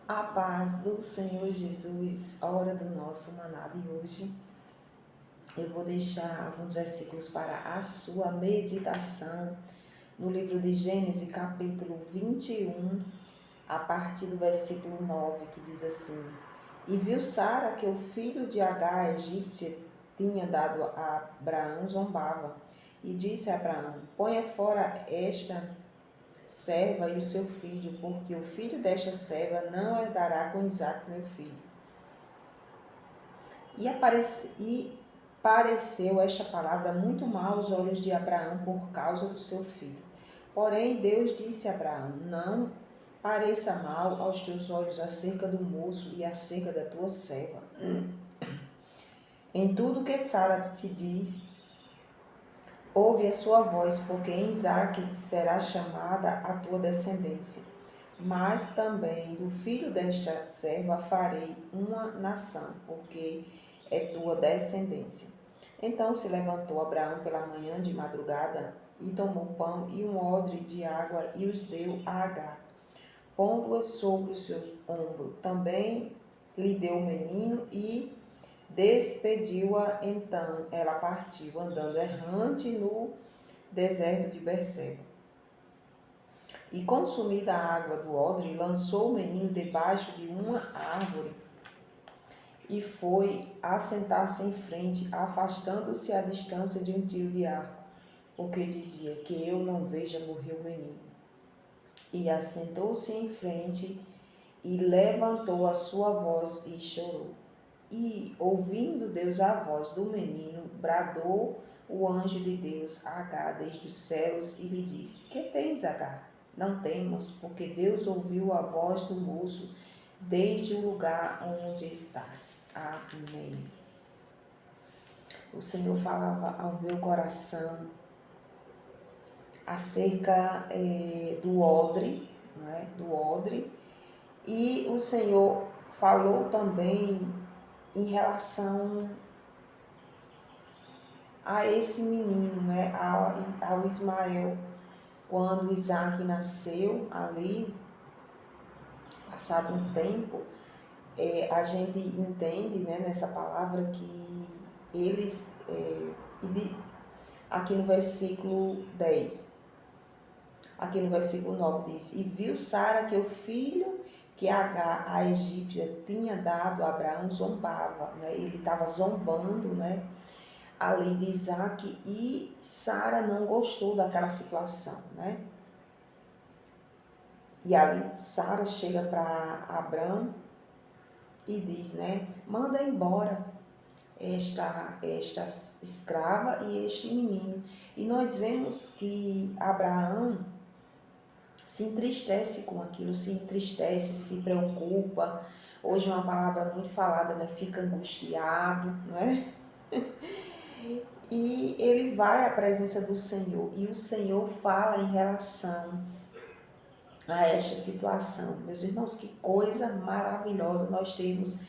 A paz do Senhor Jesus, hora do nosso maná de hoje. Eu vou deixar alguns versículos para a sua meditação no livro de Gênesis, capítulo 21, a partir do versículo 9, que diz assim: E viu Sara que o filho de Agar, a egípcia, tinha dado a Abraão, zombava, e disse a Abraão: Ponha fora esta serva e o seu filho, porque o filho desta serva não herdará com Isaque, meu filho. E pareceu esta palavra muito mal aos olhos de Abraão por causa do seu filho. Porém, Deus disse a Abraão: Não pareça mal aos teus olhos acerca do moço e acerca da tua serva. Em tudo que Sara te diz, ouve a sua voz, porque em Isaque será chamada a tua descendência. Mas também do filho desta serva farei uma nação, porque é tua descendência. Então se levantou Abraão pela manhã de madrugada e tomou pão e um odre de água e os deu a Agar, pondo-as sobre o seu ombro. Também lhe deu o menino e despediu-a. Então ela partiu, andando errante no deserto de Berseba. E consumida a água do odre, lançou o menino debaixo de uma árvore e foi assentar-se em frente, afastando-se à distância de um tiro de arco, porque dizia: que eu não veja morrer o menino. E assentou-se em frente e levantou a sua voz e chorou. E, ouvindo Deus a voz do menino, bradou o anjo de Deus a Agar desde os céus e lhe disse: Que tens, Agar? Não temas, porque Deus ouviu a voz do moço desde o lugar onde estás. Amém. O Senhor falava ao meu coração acerca do odre, não é? Do odre, e o Senhor falou também em relação a esse menino, né? Ao Ismael. Quando Isaac nasceu ali, passado um tempo, a gente entende, né, nessa palavra que eles, aqui no versículo 10, aqui no versículo 9 diz: E viu Sara que o filho que Agar, a egípcia, tinha dado a Abraão zombava, né? Ele estava zombando, né, ali de Isaac, e Sara não gostou daquela situação, né? E ali Sara chega para Abraão e diz, né, manda embora esta escrava e este menino. E nós vemos que Abraão se entristece com aquilo, se entristece, se preocupa. Hoje é uma palavra muito falada, né? Fica angustiado, não é? E ele vai à presença do Senhor e o Senhor fala em relação a esta situação. Meus irmãos, que coisa maravilhosa nós temos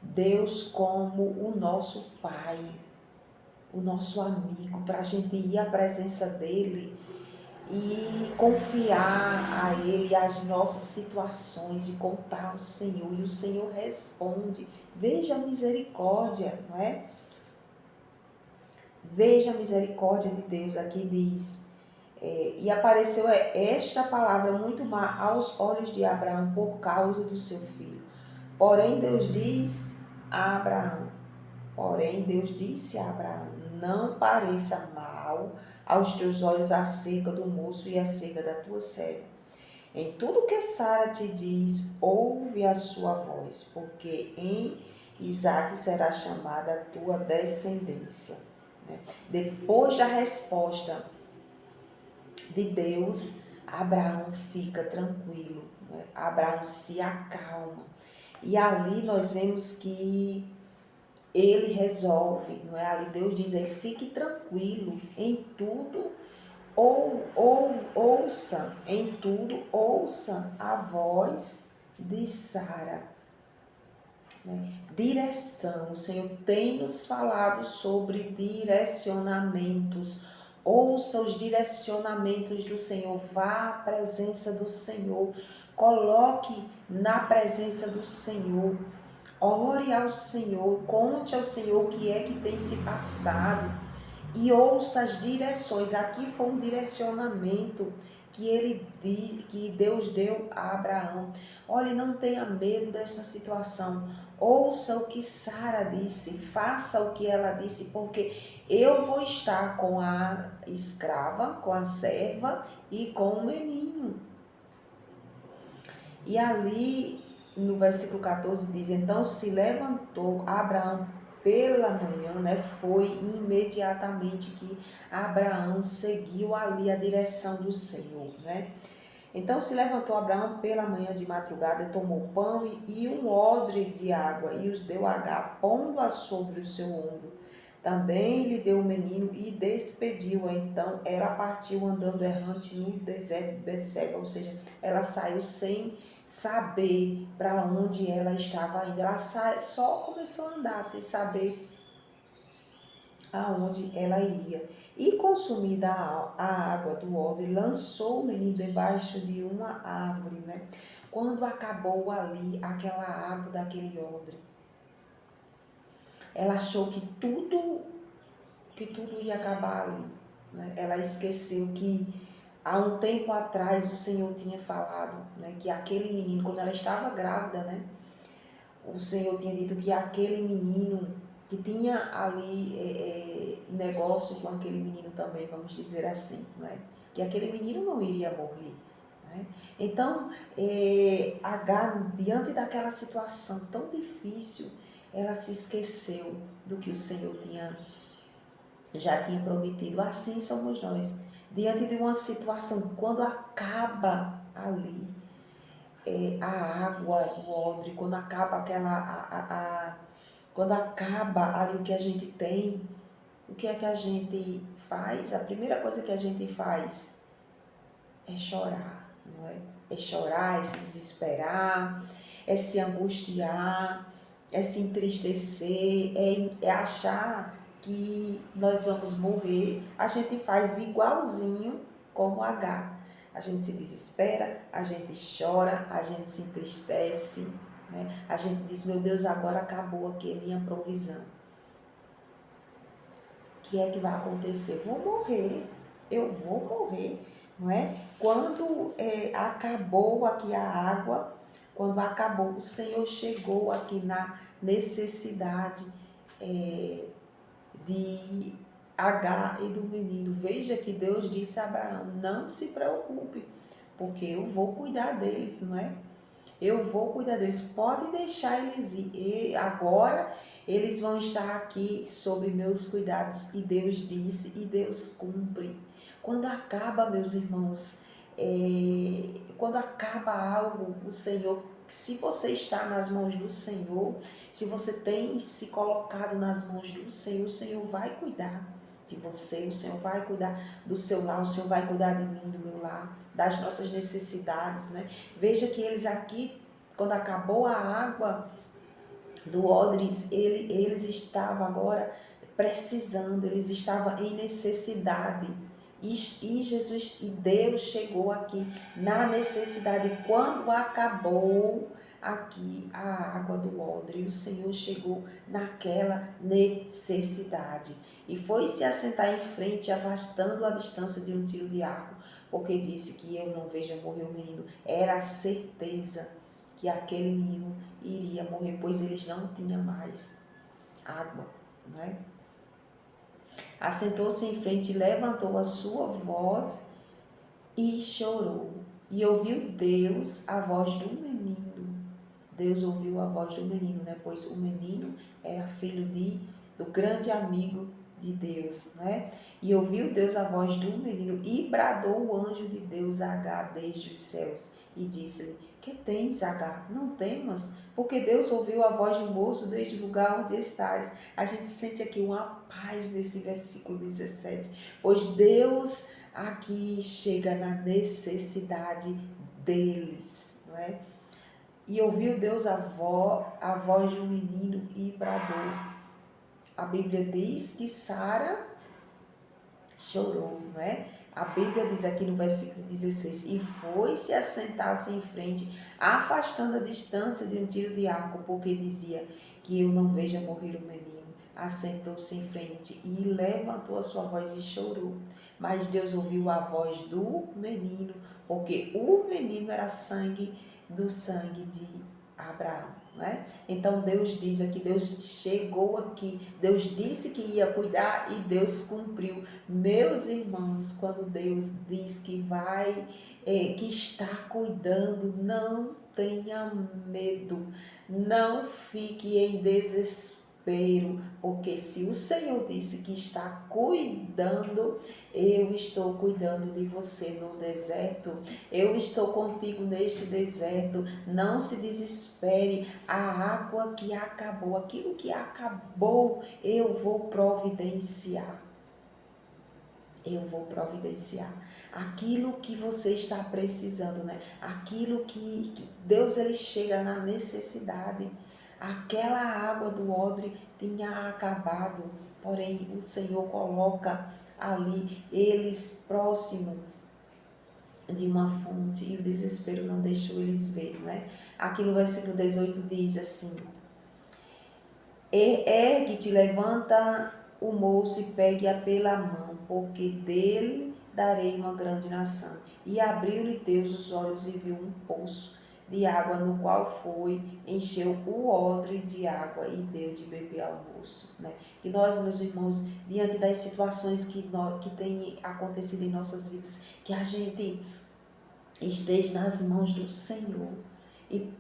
Deus como o nosso Pai, o nosso amigo, para a gente ir à presença dEle e confiar a Ele as nossas situações e contar ao Senhor. E o Senhor responde. Veja a misericórdia, não é? Veja a misericórdia de Deus, aqui diz. E apareceu esta palavra muito má aos olhos de Abraão por causa do seu filho. Porém Deus disse a Abraão, não pareça mal aos teus olhos acerca do moço e acerca da tua serva. Em tudo que Sara te diz, ouve a sua voz, porque em Isaque será chamada a tua descendência. Depois da resposta de Deus, Abraão fica tranquilo, né? Abraão se acalma. E ali nós vemos que ele resolve, não é? Ali Deus diz, ele fique tranquilo em tudo, ouça, em tudo, ouça a voz de Sara. Né? Direção, o Senhor tem nos falado sobre direcionamentos. Ouça os direcionamentos do Senhor, vá à presença do Senhor, coloque na presença do Senhor. Ore ao Senhor, conte ao Senhor o que é que tem se passado e ouça as direções. Aqui foi um direcionamento que Deus deu a Abraão. Olhe, não tenha medo dessa situação. Ouça o que Sara disse, faça o que ela disse, porque eu vou estar com a escrava, com a serva e com o menino. E ali no versículo 14 diz: então se levantou Abraão pela manhã, né? Foi imediatamente que Abraão seguiu ali a direção do Senhor, né? Então se levantou Abraão pela manhã de madrugada, tomou pão e um odre de água e os deu a Agar, pondo-a sobre o seu ombro. Também lhe deu o menino e despediu-a. Então ela partiu andando errante no deserto de Betseba, ou seja, ela saiu sem saber para onde ela estava indo. Ela só começou a andar sem saber aonde ela iria. E consumida a água do odre, lançou o menino debaixo de uma árvore, né? Quando acabou ali aquela água daquele odre, ela achou que tudo ia acabar ali, né? Ela esqueceu que há um tempo atrás o Senhor tinha falado, né, que aquele menino, quando ela estava grávida, né, o Senhor tinha dito que aquele menino, que tinha ali negócio com aquele menino também, vamos dizer assim, né, que aquele menino não iria morrer. Né? Então, Agar, diante daquela situação tão difícil, ela se esqueceu do que o Senhor já tinha prometido. Assim somos nós. Diante de uma situação, quando acaba ali a água do odre, quando acaba quando acaba ali o que a gente tem, o que é que a gente faz? A primeira coisa que a gente faz é chorar, não é? É chorar, é se desesperar, é se angustiar, é se entristecer, é achar que nós vamos morrer. A gente faz igualzinho como Agar. A gente se desespera, a gente chora, a gente se entristece, né? A gente diz, meu Deus, agora acabou aqui a minha provisão. O que é que vai acontecer? Vou morrer, eu vou morrer, não é? Quando acabou aqui a água, quando acabou, o Senhor chegou aqui na necessidade de Agar e do menino. Veja que Deus disse a Abraão, não se preocupe, porque eu vou cuidar deles, não é? Eu vou cuidar deles, pode deixar eles ir. E agora eles vão estar aqui sob meus cuidados. E Deus disse e Deus cumpre. Quando acaba, meus irmãos, quando acaba algo, o Senhor, se você está nas mãos do Senhor, se você tem se colocado nas mãos do Senhor, o Senhor vai cuidar de você, o Senhor vai cuidar do seu lar, o Senhor vai cuidar de mim, do meu lar, das nossas necessidades, né? Veja que eles aqui, quando acabou a água do odre, eles estavam agora precisando, eles estavam em necessidade. E Jesus e Deus chegou aqui na necessidade. Quando acabou aqui a água do odre, o Senhor chegou naquela necessidade. E foi se assentar em frente, afastando a distância de um tiro de arco, porque disse que eu não veja morrer o menino. Era a certeza que aquele menino iria morrer, pois eles não tinham mais água, né? Assentou-se em frente, levantou a sua voz e chorou. E ouviu Deus a voz do menino. Deus ouviu a voz do menino, né? Pois o menino era filho do grande amigo de Deus, né? E ouviu Deus a voz do menino e bradou o anjo de Deus a Agar desde os céus e disse-lhe: que tens, Agar? Não temas, porque Deus ouviu a voz do moço desde o lugar onde estás. A gente sente aqui uma paz nesse versículo 17, pois Deus aqui chega na necessidade deles, não é? E ouviu Deus a voz de um menino e bradou. A Bíblia diz que Sara chorou, não é? A Bíblia diz aqui no versículo 16: e foi-se assentar-se em frente, afastando a distância de um tiro de arco, porque dizia que eu não veja morrer o menino. Assentou-se em frente e levantou a sua voz e chorou. Mas Deus ouviu a voz do menino, porque o menino era sangue do sangue de Abraão, né? Então Deus diz aqui, Deus chegou aqui, Deus disse que ia cuidar e Deus cumpriu. Meus irmãos, quando Deus diz que vai, que está cuidando, não tenha medo, não fique em desespero, porque se o Senhor disse que está cuidando, eu estou cuidando de você no deserto, eu estou contigo neste deserto. Não se desespere, a água que acabou, aquilo que acabou, eu vou providenciar. Eu vou providenciar aquilo que você está precisando, né? Aquilo que Deus, ele chega na necessidade. Aquela água do odre tinha acabado, porém o Senhor coloca ali eles próximo de uma fonte e o desespero não deixou eles ver, né? Aqui no versículo 18 diz assim: ergue-te, levanta o moço e pegue-a pela mão, porque dele darei uma grande nação. E abriu-lhe Deus os olhos e viu um poço de água, no qual foi, encheu o odre de água e deu de beber ao moço, né? E nós, meus irmãos, diante das situações que têm acontecido em nossas vidas, que a gente esteja nas mãos do Senhor e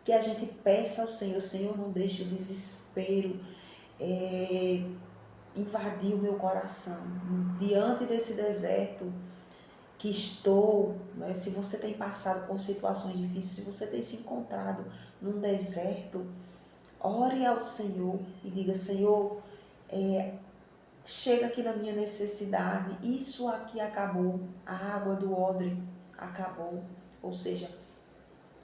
que a gente peça ao Senhor: Senhor, não deixe o desespero invadir o meu coração. Diante desse deserto que estou, né, se você tem passado por situações difíceis, se você tem se encontrado num deserto, ore ao Senhor e diga: Senhor, chega aqui na minha necessidade, isso aqui acabou, a água do odre acabou, ou seja,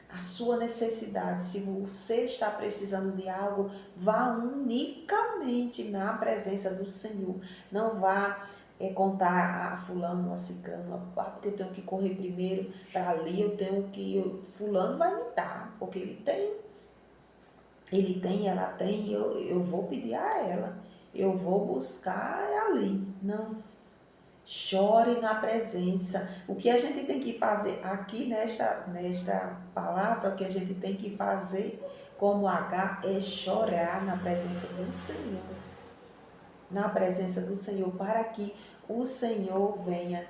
a sua necessidade. Se você está precisando de algo, vá unicamente na presença do Senhor. Não vá contar a fulano, a ciclano, porque eu tenho que correr primeiro para ali, eu tenho que, fulano vai me dar, porque ele tem, ela tem, eu vou pedir a ela, eu vou buscar ali. Não. Chore na presença. O que a gente tem que fazer aqui nesta palavra, o que a gente tem que fazer como H é chorar na presença do Senhor. Na presença do Senhor, para que o Senhor venha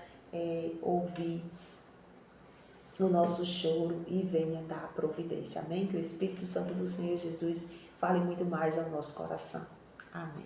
ouvir o nosso choro e venha dar providência. Amém? Que o Espírito Santo do Senhor Jesus fale muito mais ao nosso coração. Amém.